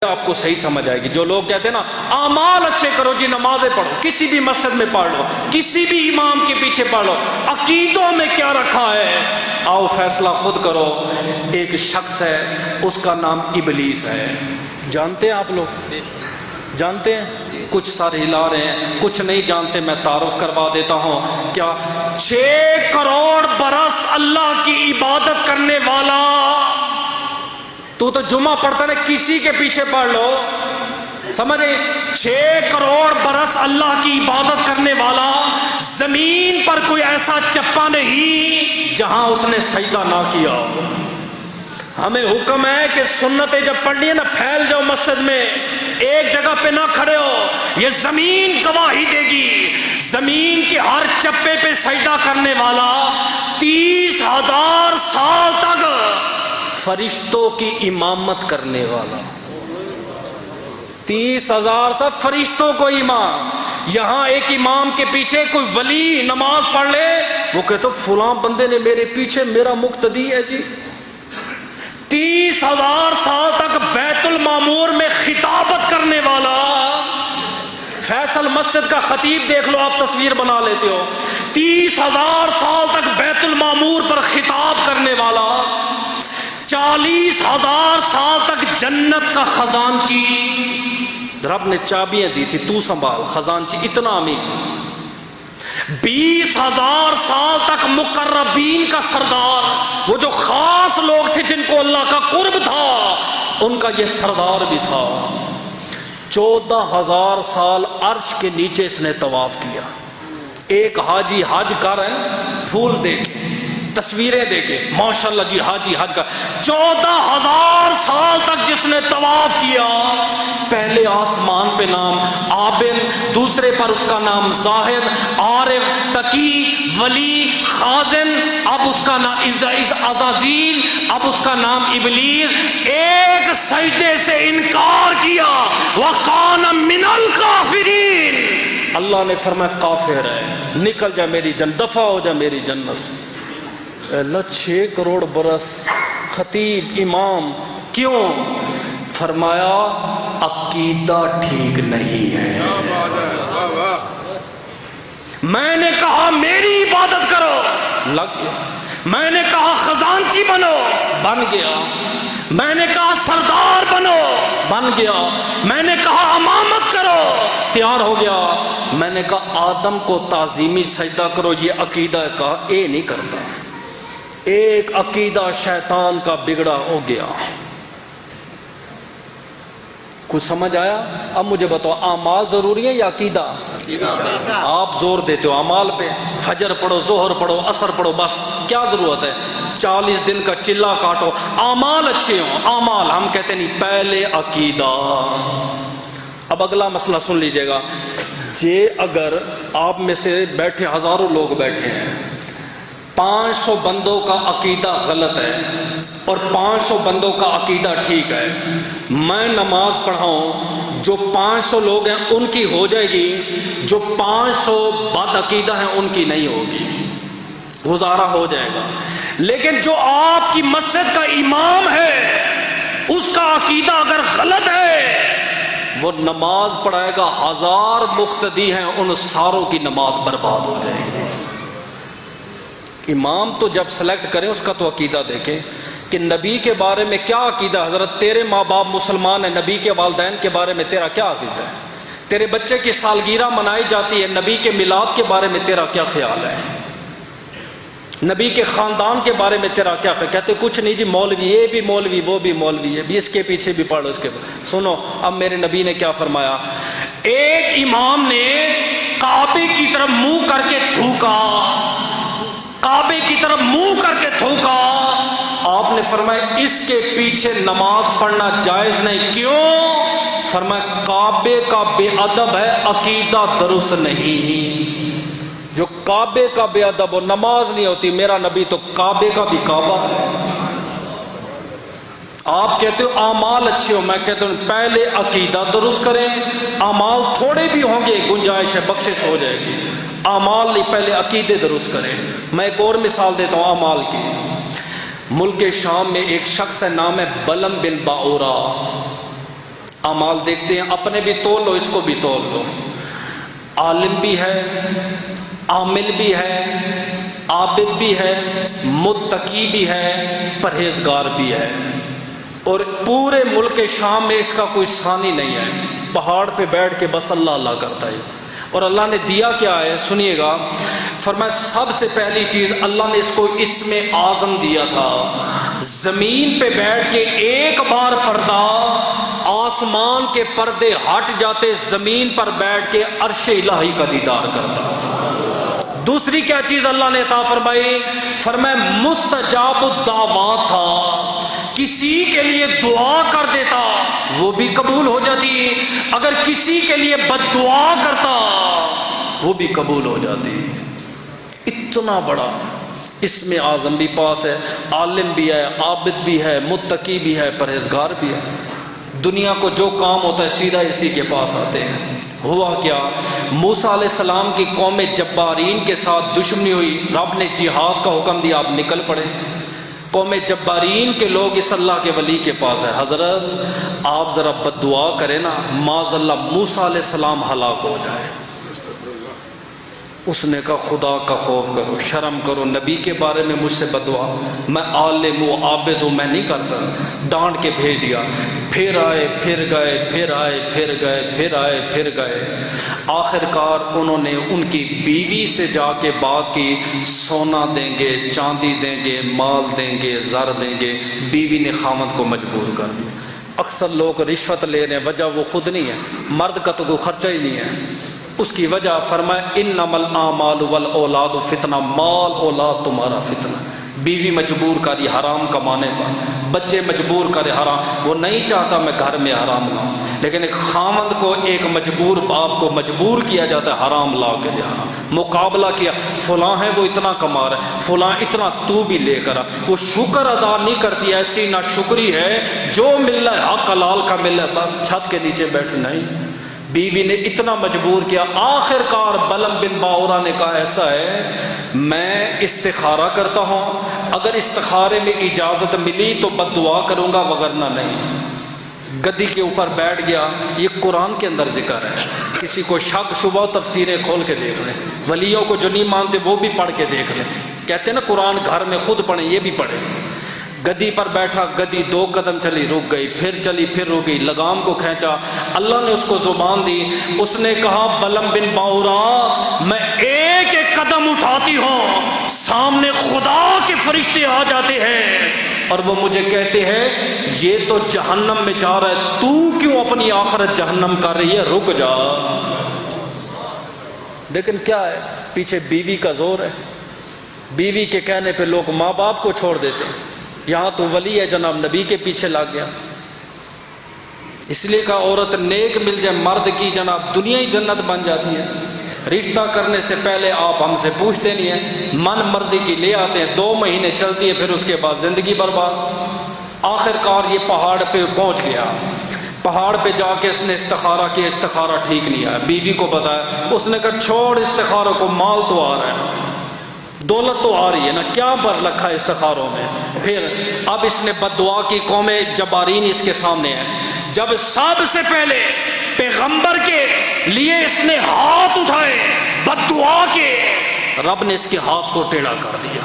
آپ کو صحیح سمجھ آئے گی. جو لوگ کہتے ہیں نا اعمال اچھے کرو جی، نمازیں پڑھو، کسی بھی مسجد میں پڑھ لو، کسی بھی امام کے پیچھے پڑھ لو، عقیدوں میں کیا رکھا ہے آؤ فیصلہ خود کرو. ایک شخص ہے، اس کا نام ابلیس ہے. جانتے ہیں آپ لوگ؟ جانتے ہیں؟ کچھ سر ہلا رہے ہیں، کچھ نہیں جانتے. میں تعارف کروا دیتا ہوں. کیا 6 کروڑ برس اللہ کی عبادت کرنے والا، تو جمعہ پڑھتا ہے کسی کے پیچھے پڑھ لو، سمجھے؟ 6 کروڑ برس اللہ کی عبادت کرنے والا، زمین پر کوئی ایسا چپا نہیں جہاں اس نے سجدہ نہ کیا. ہمیں حکم ہے کہ سنتیں جب پڑھنی ہے نا، پھیل جاؤ مسجد میں، ایک جگہ پہ نہ کھڑے ہو. یہ زمین گواہی دے گی، زمین کے ہر چپے پہ سجدہ کرنے والا 30,000 سال تک فرشتوں کی امامت کرنے والا. 30,000 سال فرشتوں کو امام. یہاں ایک امام کے پیچھے کوئی ولی نماز پڑھ لے، وہ کہتے فلاں بندے نے میرے پیچھے میرا مقتدی ہے جی. 30,000 سال تک بیت المعمور میں خطابت کرنے والا. فیصل مسجد کا خطیب دیکھ لو، آپ تصویر بنا لیتے ہو. 30,000 سال تک بیت المعمور پر خطاب کرنے والا. 40,000 سال تک جنت کا خزانچی. رب نے چابیاں دی تھی، تو سنبھال خزانچی اتنا امیر. 20,000 سال تک مقربین کا سردار، وہ جو خاص لوگ تھے جن کو اللہ کا قرب تھا، ان کا یہ سردار بھی تھا. 14,000 سال عرش کے نیچے اس نے طواف کیا. ایک حاجی حج کر رہے ہیں، پھول دے کے تصویریں دے کے ماشاءاللہ جی حاجی حج کا. 14,000 سال تک جس نے طواف کیا. پہلے آسمان پہ نام عابد، دوسرے پر اس کا نام زاہد، عارف، تقی، ولی، خازن، اب اس کا نام عزازیل، اب اس کا نام ابلیس. ایک سجدے سے انکار کیا، وَقَانَ مِنَ الْكَافِرِينَ. اللہ نے فرمایا کافر ہے، نکل جا میری جنت، دفع ہو جا میری جنت سے. اللہ 6 کروڑ برس خطیب امام، کیوں؟ فرمایا عقیدہ ٹھیک نہیں ہے. میں نے کہا میری عبادت کرو، لگ گیا. میں نے کہا خزانچی بنو، بن گیا. میں نے کہا سردار بنو، بن گیا. میں نے کہا امامت کرو، تیار ہو گیا. میں نے کہا آدم کو تعظیمی سجدہ کرو، یہ عقیدہ کا اے نہیں کرتا. ایک عقیدہ شیطان کا بگڑا ہو گیا. کچھ سمجھ آیا؟ اب مجھے بتاؤ، اعمال ضروری ہے یا عقیدہ؟ آپ زور دیتے ہو اعمال پہ، فجر پڑھو، ظہر پڑھو، عصر پڑھو، بس کیا ضرورت ہے؟ 40 دن کا چلا کاٹو، اعمال اچھے ہوں. اعمال ہم کہتے نہیں، پہلے عقیدہ. اب اگلا مسئلہ سن لیجئے گا. اگر آپ میں سے بیٹھے ہزاروں لوگ بیٹھے ہیں، 500 بندوں کا عقیدہ غلط ہے اور 500 بندوں کا عقیدہ ٹھیک ہے. میں نماز پڑھاؤں، جو 500 لوگ ہیں ان کی ہو جائے گی، جو 500 بد عقیدہ ہیں ان کی نہیں ہوگی، گزارا ہو جائے گا. لیکن جو آپ کی مسجد کا امام ہے، اس کا عقیدہ اگر غلط ہے، وہ نماز پڑھائے گا، 1000 مقتدی ہیں، ان ساروں کی نماز برباد ہو جائے گی. امام تو جب سلیکٹ کریں اس کا تو عقیدہ دیکھیں کہ نبی کے بارے میں کیا عقیدہ. حضرت تیرے ماں باپ مسلمان ہیں، نبی کے والدین کے بارے میں تیرا کیا عقیدہ ہے؟ تیرے بچے کی سالگرہ منائی جاتی ہے، نبی کے میلاد کے بارے میں تیرا کیا خیال ہے؟ نبی کے خاندان کے بارے میں تیرا کیا خیال؟ کہتے کچھ نہیں جی، مولوی یہ بھی مولوی، وہ بھی مولوی ہے، بھی اس کے پیچھے بھی پڑھو. اس کے سنو اب میرے نبی نے کیا فرمایا. ایک امام نے کعبے کی طرف منہ کر کے تھوکا، کعبے کی طرف منہ کر کے تھوکا. آپ نے فرمایا اس کے پیچھے نماز پڑھنا جائز نہیں. کیوں؟ فرمایا کعبے کا بے ادب ہے، عقیدہ درست نہیں. جو کعبے کا بے ادب ہو نماز نہیں ہوتی. میرا نبی تو کعبے کا بھی کعبہ ہے. آپ کہتے ہو اعمال اچھے ہو، میں کہتا ہوں پہلے عقیدہ درست کریں. اعمال تھوڑے بھی ہوں گے، گنجائش ہے، بخشش ہو جائے گی. اعمال نہیں، پہلے عقیدے درست کریں. میں ایک اور مثال دیتا ہوں اعمال کی. ملک شام میں ایک شخص ہے، نام ہے بلم بن باورا. اعمال دیکھتے ہیں، اپنے بھی تول لو، اس کو بھی تول لو۔ عالم بھی ہے، عامل بھی ہے، عابد بھی ہے، متقی بھی ہے، پرہیزگار بھی ہے، اور پورے ملک شام میں اس کا کوئی ثانی نہیں ہے، پہاڑ پہ بیٹھ کے بس اللہ اللہ کرتا ہے۔ اور اللہ نے دیا کیا ہے سنیے گا، فرمایا سب سے پہلی چیز اللہ نے اس کو اسم اعظم دیا تھا۔ زمین پہ بیٹھ کے ایک بار پردہ، آسمان کے پردے ہٹ جاتے، زمین پر بیٹھ کے عرش الہی کا دیدار کرتا۔ دوسری کیا چیز اللہ نے عطا فرمائی، فرمایا مستجاب الدعوات تھا، کسی کے لیے دعا کر دیتا وہ بھی قبول ہو جاتی، اگر کسی کے لیے بد دعا کرتا وہ بھی قبول ہو جاتی۔ اتنا بڑا اسم اعظم بھی پاس ہے، عالم بھی ہے، عابد بھی ہے، متقی بھی ہے، پرہیزگار بھی ہے۔ دنیا کو جو کام ہوتا ہے سیدھا اسی کے پاس آتے ہیں۔ ہوا کیا، موسیٰ علیہ السلام کی قوم جبارین کے ساتھ دشمنی ہوئی، رب نے جہاد کا حکم دیا، آپ نکل پڑے۔ قوم جبارین کے لوگ اس اللہ کے ولی کے پاس ہے، حضرت آپ ذرا بد دعا کریں نا، معاذ اللہ موسیٰ علیہ السلام ہلاک ہو جائے۔ اس نے کہا خدا کا خوف کرو، شرم کرو، نبی کے بارے میں مجھ سے بد دعا، میں عالم ہوں، عابد ہوں، میں نہیں کر سکتا۔ ڈانٹ کے بھیج دیا، پھر آئے، پھر گئے، پھر آئے، پھر گئے، پھر آئے، پھر گئے۔ آخر کار انہوں نے ان کی بیوی سے جا کے بات کی، سونا دیں گے، چاندی دیں گے، مال دیں گے، زر دیں گے۔ بیوی نے خامد کو مجبور کر دیا۔ اکثر لوگ رشوت لے رہے ہیں، وجہ وہ خود نہیں ہے، مرد کا تو کوئی خرچہ ہی نہیں ہے۔ اس کی وجہ فرمایا انما الاعمال والاولاد فتنہ، مال اولاد تمہارا فتنہ۔ بیوی مجبور کری حرام کمانے پر، بچے مجبور کرے حرام، وہ نہیں چاہتا میں گھر میں حرام لاؤں، لیکن ایک خامند کو، ایک مجبور باپ کو مجبور کیا جاتا ہے حرام لا کے دے حرام۔ مقابلہ کیا، فلاں ہے وہ اتنا کما رہا ہے، فلاں اتنا تو بھی لے کر آ، وہ شکر ادا نہیں کرتی، ایسی نہ شکری ہے، جو مل رہا ہے حق حلال کا مل رہا ہے بس چھت کے نیچے بیٹھ نہیں۔ بیوی نے اتنا مجبور کیا، آخر کار بلم بن باورا نے کہا ایسا ہے میں استخارہ کرتا ہوں، اگر استخارے میں اجازت ملی تو بد دعا کروں گا ورنہ نہیں۔ گدی کے اوپر بیٹھ گیا، یہ قرآن کے اندر ذکر ہے، کسی کو شک شبہ تفسیریں کھول کے دیکھ لیں، ولیوں کو جو نہیں مانتے وہ بھی پڑھ کے دیکھ لیں، کہتے ہیں نا قرآن گھر میں خود پڑھیں، یہ بھی پڑھیں۔ گدی پر بیٹھا، گدی 2 قدم چلی رک گئی، پھر چلی پھر رک گئی، لگام کو کھینچا، اللہ نے اس کو زبان دی، اس نے کہا بلم بن باورا میں ایک ایک قدم اٹھاتی ہوں سامنے خدا کے فرشتے آ جاتے ہیں اور وہ مجھے کہتے ہیں یہ تو جہنم میں جا رہا ہے، تو کیوں اپنی آخرت جہنم کر رہی ہے، رک جا۔ لیکن کیا ہے، پیچھے بیوی کا زور ہے، بیوی کے کہنے پہ لوگ ماں باپ کو چھوڑ دیتے ہیں، یہاں تو ولی ہے جناب نبی کے پیچھے لگ گیا۔ اس لیے کہا عورت نیک مل جائے مرد کی جناب دنیا ہی جنت بن جاتی ہے۔ رشتہ کرنے سے پہلے آپ ہم سے پوچھتے نہیں ہیں، من مرضی کی لے آتے ہیں، 2 مہینے چلتی ہے، پھر اس کے بعد زندگی برباد۔ آخر کار یہ پہاڑ پہ پہنچ گیا، پہاڑ پہ جا کے اس نے استخارہ کیا، استخارہ ٹھیک نہیں آیا، بیوی کو بتایا، اس نے کہا چھوڑ استخارہ کو، مال تو آ رہا ہے، دولت تو آ رہی ہے نا، کیا بر رکھا ہے استخاروں میں۔ پھر اب اس نے بد دعا کی، قوم جبارین اس کے سامنے ہے، جب سب سے پہلے پیغمبر کے لیے اس نے ہاتھ اٹھائے بد دعا کے، رب نے اس کے ہاتھ کو ٹیڑھا کر دیا۔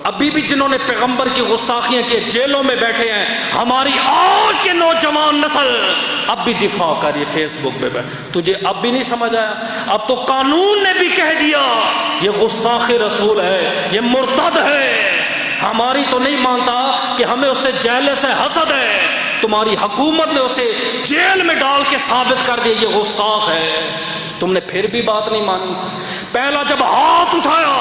ابھی بھی جنہوں نے پیغمبر کی گستاخیاں کی جیلوں میں بیٹھے ہیں، ہماری آج کے نوجوان نسل اب بھی دفاع کر رہی ہے فیس بک پہ بیٹھ، تجھے اب بھی نہیں سمجھ آیا؟ اب تو قانون نے بھی کہہ دیا یہ گستاخ رسول ہے، یہ مرتد ہے، ہماری تو نہیں مانتا کہ ہمیں اس سے جیل سے حسد ہے، تمہاری حکومت نے اسے جیل میں ڈال کے ثابت کر دیا یہ گستاخ ہے، تم نے پھر بھی بات نہیں مانی۔ پہلا جب ہاتھ اٹھایا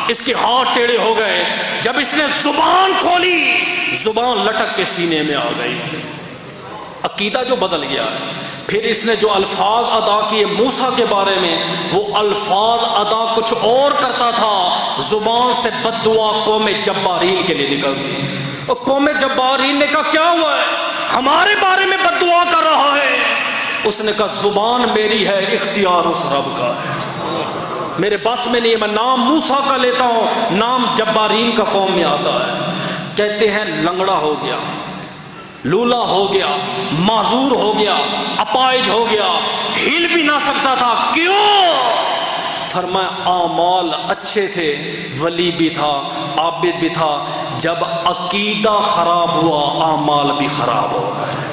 اس کے ہاتھ ٹیڑھے ہو گئے، جب اس نے زبان کھولی زبان لٹک کے سینے میں آ گئی، عقیدہ جو بدل گیا۔ پھر اس نے جو الفاظ ادا کیے موسیٰ کے بارے میں، وہ الفاظ ادا کچھ اور کرتا تھا، زبان سے بد دعا قوم جبارین کے لیے نکلتی، اور قوم جبارین نے کہا کیا ہوا ہے، ہمارے بارے میں بد دعا کر رہا ہے؟ اس نے کہا زبان میری ہے، اختیار اس رب کا ہے، میرے بس میں نہیں ہے، میں نام موسیٰ کا لیتا ہوں، نام جبارین کا قوم میں آتا ہے۔ کہتے ہیں لنگڑا ہو گیا، لولا ہو گیا، معذور ہو گیا، اپائج ہو گیا، ہل بھی نہ سکتا تھا. کیوں؟ فرمایا اعمال اچھے تھے، ولی بھی تھا، عابد بھی تھا. جب عقیدہ خراب ہوا اعمال بھی خراب ہو گئے.